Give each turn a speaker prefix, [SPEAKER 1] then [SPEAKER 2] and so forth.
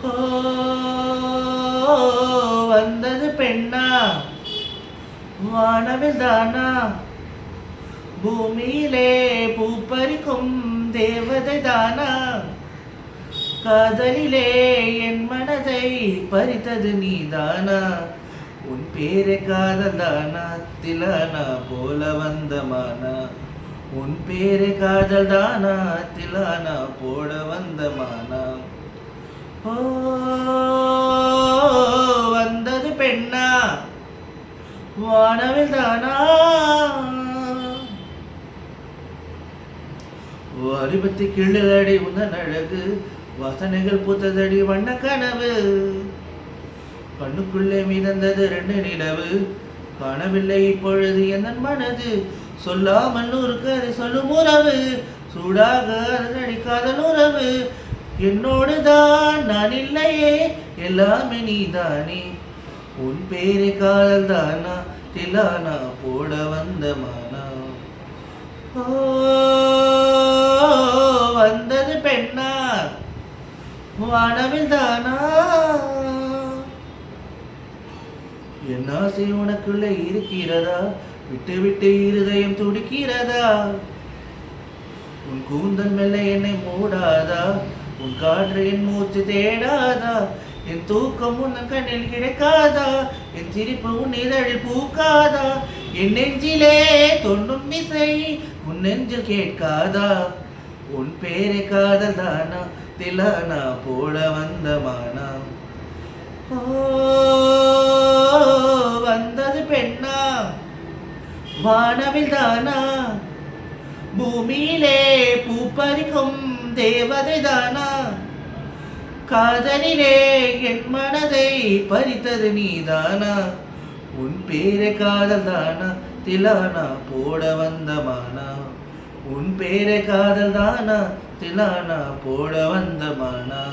[SPEAKER 1] ஓ வந்தது பெண்ணா வானவில் தானா பூமியிலே பூப்பறிக்கும் தேவதை தானா காதலிலே என் மனதை பறித்தது நீதானா உன் பேரை காதல் தானா திலானா போல வந்தமானா உன் பேரை காதல் தானா திலானா போட வந்தமானா ஓ வந்தது பெண்ணா வானவில் தானா அறிபத்தி கிள்ளுதடி உந்தன் அழகு வாசனைகள் பூத்ததடி வண்ண கனவு கண்ணுக்குள்ளே மிதந்தது 2 நிலவு காணவில்லை இப்பொழுது என் மனது சொல்லாமல் ஒரு கதை சொல்லும் உறவு சூடாக நடிக்காத உறவு என்னோடு தான் நான் இல்லையே எல்லாமே நீதானே உன் பேரை காதல் தானா திலானா போட வந்த மானா ஓ வந்தது பெண்ணா வானவில் தானா என் ஆசை உனக்குள்ளே இருக்கிறதா விட்டு விட்டு இருதயம் துடிக்கிறதா உன் கூந்தல் மெல்ல என்னை மூடாதா உன் காற்று என் மூச்சு தேடாதா என் தூக்கம் உன் கண்ணில் கிடைக்காதா என் சிரிப்பு உன் இதழில் பூக்காதா என் நெஞ்சிலே தொண்ணும் இசை உன் நெஞ்சில் கேட்காதா உன் பேரை காதல் தானா திலானா போட வந்த மானா ஓ வந்தது பெண்ணா வானவில் தானா பூமியிலே பூப்பறிக்கும் தேவதை தானா காதலிலே என் மனதை பறித்தது நீதானா உன் பேரை காதல் தானா திலானா போட வந்த மானா உன் பேரை காதல் தானா திலானா போட வந்த மானா